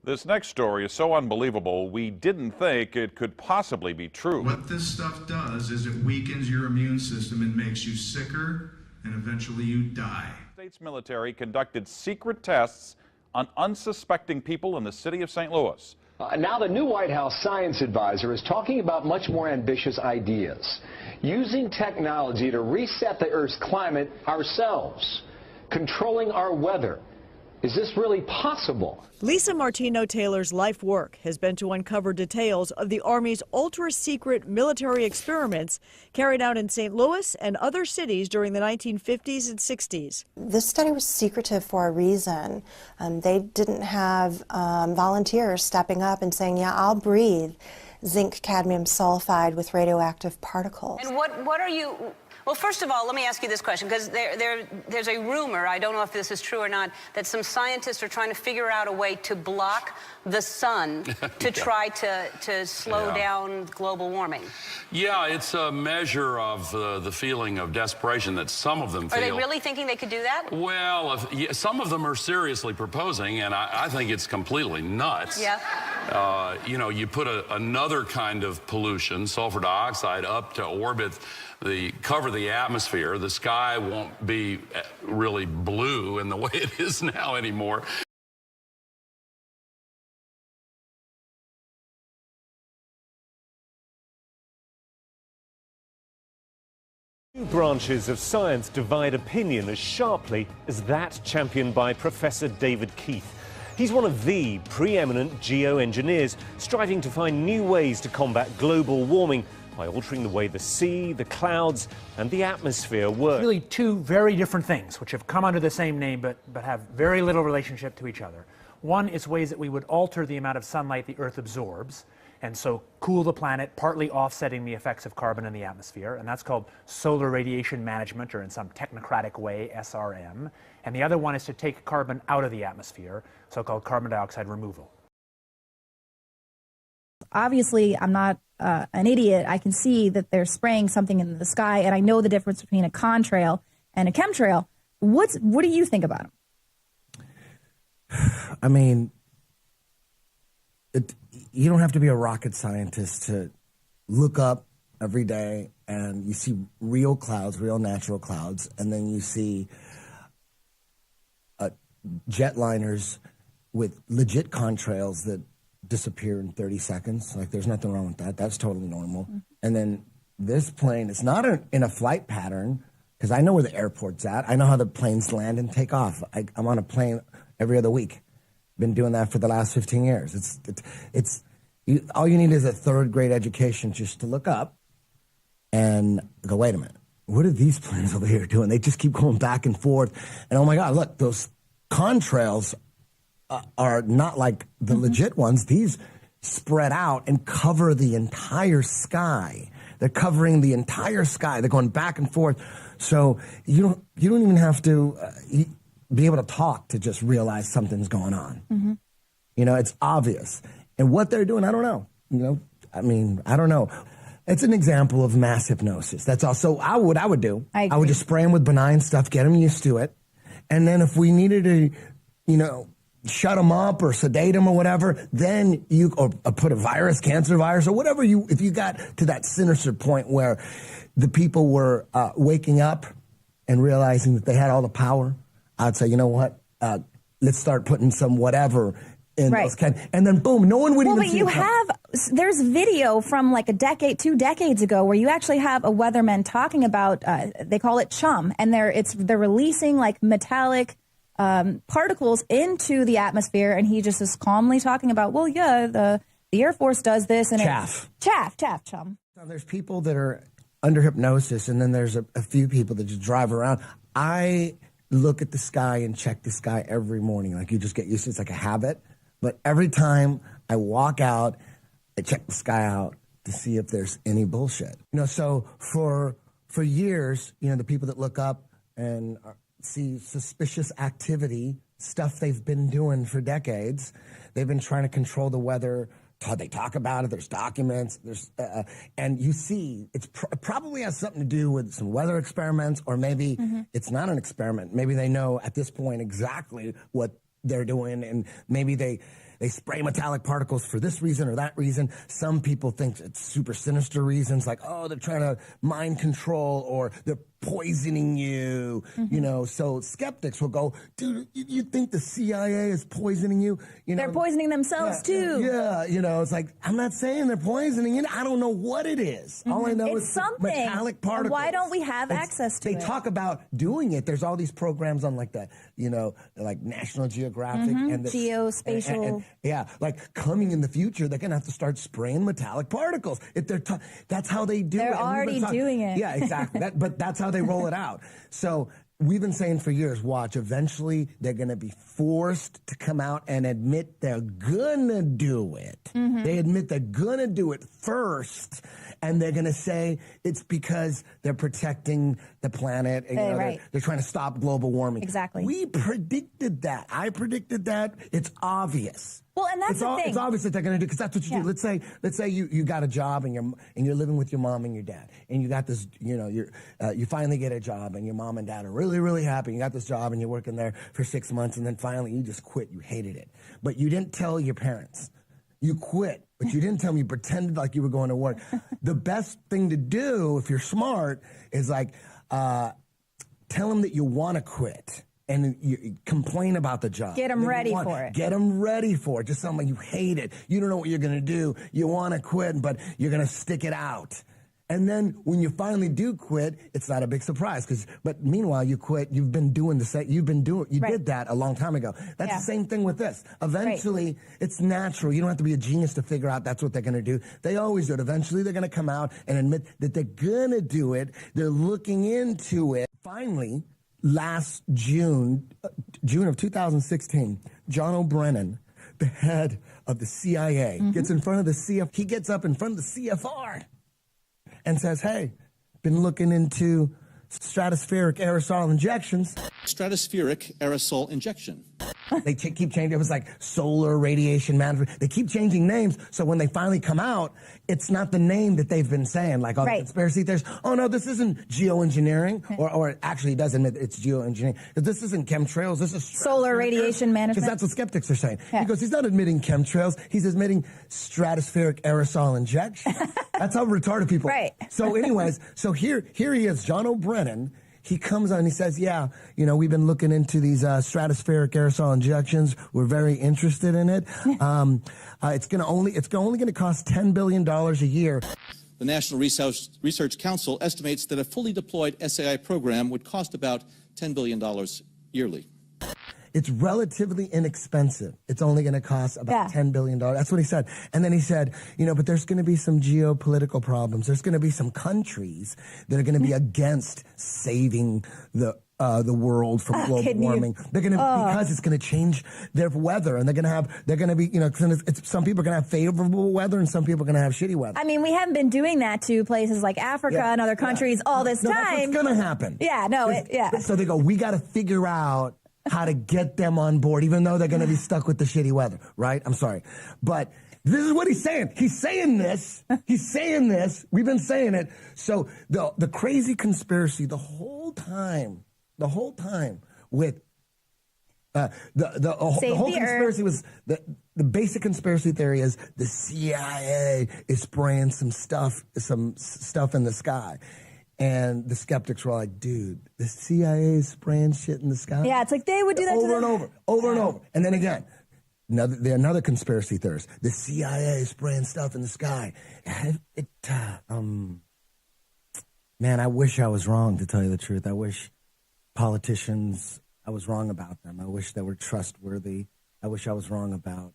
This next story is so unbelievable, we didn't think it could possibly be true. What this stuff does is it weakens your immune system and makes you sicker, and eventually you die. The state's military conducted secret tests on unsuspecting people in the city of St. Louis. Now the new White House science advisor is talking about much more ambitious ideas. Using technology to reset the Earth's climate ourselves. Controlling our weather. Is this really possible? Lisa Martino-Taylor's life work has been to uncover details of the Army's ultra-secret military experiments carried out in St. Louis and other cities during the 1950s and 60s. This study was secretive for a reason. They didn't have volunteers stepping up and saying, yeah, I'll breathe zinc cadmium sulfide with radioactive particles. And what are you... Well, first of all, let me ask you this question, because there's a rumor, I don't know if this is true or not, that some scientists are trying to figure out a way to block the sun to try to slow down global warming. Yeah, it's a measure of the feeling of desperation that some of them feel. Are they really thinking they could do that? Well, some of them are seriously proposing, and I think it's completely nuts. Yeah. You know, you put another kind of pollution, sulfur dioxide, up to orbit cover the atmosphere. The sky won't be really blue in the way it is now anymore. Two branches of science divide opinion as sharply as that championed by Professor David Keith. He's one of the preeminent geoengineers striving to find new ways to combat global warming by altering the way the sea, the clouds and the atmosphere work. Really two very different things which have come under the same name but have very little relationship to each other. One is ways that we would alter the amount of sunlight the Earth absorbs and so cool the planet, partly offsetting the effects of carbon in the atmosphere, and that's called solar radiation management, or in some technocratic way, SRM. And the other one is to take carbon out of the atmosphere, so-called carbon dioxide removal. Obviously, I'm not an idiot. I can see that they're spraying something in the sky, and I know the difference between a contrail and a chemtrail. What do you think about them? I mean, you don't have to be a rocket scientist to look up every day and you see real clouds, real natural clouds, and then you see jetliners with legit contrails that disappear in 30 seconds. Like, there's nothing wrong with that. That's totally normal. Mm-hmm. And then this plane, it's not in a flight pattern, because I know where the airport's at. I know how the planes land and take off. I'm on a plane every other week. Been doing that for the last 15 years. All you need is a third grade education just to look up and go, wait a minute, what are these planes over here doing? They just keep going back and forth. And oh my God, look, those contrails are not like the legit ones. These spread out and cover the entire sky. They're covering the entire sky. They're going back and forth. So you don't even have to be able to talk to just realize something's going on. Mm-hmm. You know, it's obvious. And what they're doing, I don't know. You know, I mean, I don't know. It's an example of mass hypnosis. That's all. So I would do. I would just spray them with benign stuff, get them used to it. And then if we needed to, you know, shut them up or sedate them or whatever, then or put a virus, cancer virus or whatever if you got to that sinister point where the people were waking up and realizing that they had all the power, I'd say, you know what, let's start putting some whatever in those and then boom, no one would even see it. There's video from like 2 decades ago where you actually have a weatherman talking about, they call it chum, and they're releasing like metallic particles into the atmosphere, and he just is calmly talking about, well, yeah, the Air Force does this, and chaff, chum. Now, there's people that are under hypnosis, and then there's a few people that just drive around. I look at the sky and check the sky every morning. Like, you just get used to it. It's like a habit. But every time I walk out, I check the sky out to see if there's any bullshit. You know, so for years, you know, the people that look up and see suspicious activity, stuff they've been doing for decades, they've been trying to control the weather They talk about it. There's documents. And you see, it probably has something to do with some weather experiments, or maybe it's not an experiment. Maybe they know at this point exactly what they're doing, and maybe they spray metallic particles for this reason or that reason. Some people think it's super sinister reasons, like, oh, they're trying to mind control, or they're poisoning you, you know. So skeptics will go, dude, you think the CIA is poisoning you? You know, they're poisoning themselves too. Yeah, you know, it's like, I'm not saying they're poisoning you. I don't know what it is. All I know is something. Metallic particles. Why don't we have access to it? They talk about doing it. There's all these programs on like that, you know, like National Geographic and the geospatial. and yeah, like coming in the future, they're gonna have to start spraying metallic particles. If they're that's how they do it. They're already doing it. Yeah, exactly. But that's how they roll it out. So we've been saying for years, watch, eventually they're going to be forced to come out and admit they're going to do it. They admit they're going to do it first, and they're going to say it's because they're protecting the planet, and they're trying to stop global warming. Exactly. We predicted that. I predicted that. It's obvious. Well, and that's the thing. It's obvious that they're going to do, because that's what you do. Let's say you got a job and you're living with your mom and your dad, and you got this, you know, you finally get a job, and your mom and dad are really, really happy. You got this job and you're working there for 6 months, and then finally you just quit. You hated it, but you didn't tell your parents. You quit, but you didn't tell them. You pretended like you were going to work. The best thing to do, if you're smart, is like tell them that you want to quit. And you complain about the job. Get them ready for it. Get them ready for it. Just something you hate it. You don't know what you're going to do. You want to quit, but you're going to stick it out. And then when you finally do quit, it's not a big surprise. But meanwhile, you quit. You've been doing the same. You did that a long time ago. That's the same thing with this. Eventually, it's natural. You don't have to be a genius to figure out that's what they're going to do. They always do it. Eventually, they're going to come out and admit that they're going to do it. They're looking into it. Finally, last June of 2016, John O'Brien, the head of the CIA, gets in front of the he gets up in front of the CFR and says, hey, been looking into stratospheric aerosol injections. Stratospheric aerosol injection. They keep changing. It was like solar radiation management. They keep changing names, so when they finally come out, it's not the name that they've been saying. Like all the conspiracy theories. Oh no, this isn't geoengineering, or actually, he does admit it's geoengineering. This isn't chemtrails. This is solar radiation management. Because that's what skeptics are saying. He goes, he's not admitting chemtrails. He's admitting stratospheric aerosol injection. That's how retarded people. Right. So, anyways, so here he is, John O'Brien. He comes on and he says, yeah, you know, we've been looking into these stratospheric aerosol injections. We're very interested in it. It's only going to cost $10 billion a year. The National Research Council estimates that a fully deployed SAI program would cost about $10 billion yearly. It's relatively inexpensive. It's only going to cost about $10 billion. That's what he said. And then he said, you know, but there's going to be some geopolitical problems. There's going to be some countries that are going to be against saving the world from global warming. They're going to because it's going to change their weather, and they're going to be, you know, some people are going to have favorable weather and some people are going to have shitty weather. I mean, we haven't been doing that to places like Africa and other countries all this time. That's what's going to happen. Yeah, no, So they go, we got to figure out how to get them on board, even though they're going to be stuck with the shitty weather, right? I'm sorry. But this is what he's saying. He's saying this. He's saying this. We've been saying it. So the crazy conspiracy the whole time with the whole conspiracy was the basic conspiracy theory is the CIA is spraying some stuff in the sky. And the skeptics were like, dude, the CIA is spraying shit in the sky? Yeah, it's like they would do that over and over. And then again, another conspiracy theorist, the CIA is spraying stuff in the sky. Man, I wish I was wrong, to tell you the truth. I wish politicians, I was wrong about them. I wish they were trustworthy. I wish I was wrong about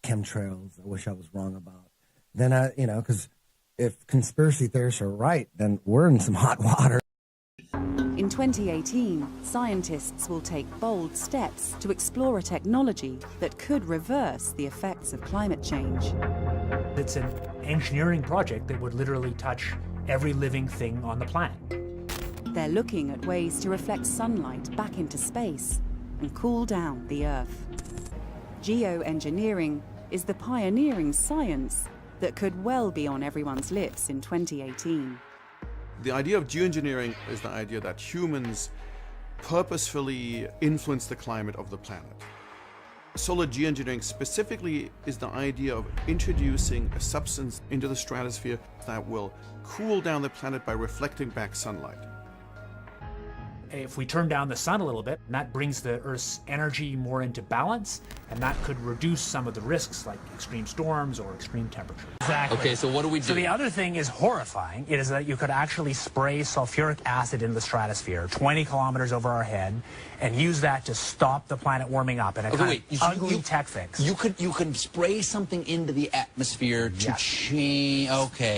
chemtrails. I wish I was wrong about, because if conspiracy theorists are right, then we're in some hot water. In 2018, scientists will take bold steps to explore a technology that could reverse the effects of climate change. It's an engineering project that would literally touch every living thing on the planet. They're looking at ways to reflect sunlight back into space and cool down the Earth. Geoengineering is the pioneering science that could well be on everyone's lips in 2018. The idea of geoengineering is the idea that humans purposefully influence the climate of the planet. Solar geoengineering specifically is the idea of introducing a substance into the stratosphere that will cool down the planet by reflecting back sunlight. If we turn down the sun a little bit, that brings the Earth's energy more into balance, and that could reduce some of the risks like extreme storms or extreme temperatures. Exactly. Okay, so what do we do? So the other thing is horrifying. It is that you could actually spray sulfuric acid into the stratosphere 20 kilometers over our head and use that to stop the planet warming up in a ugly tech fix. You could spray something into the atmosphere to change.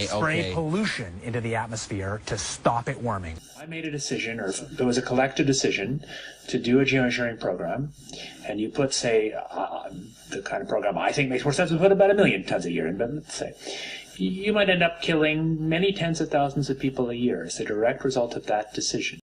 Spray pollution into the atmosphere to stop it warming. I made a decision, or there was a collective decision, to do a geoengineering program, and you put, say, the kind of program I think makes more sense, we put about 1 million tons a year in, but let's say, you might end up killing many tens of thousands of people a year as a direct result of that decision.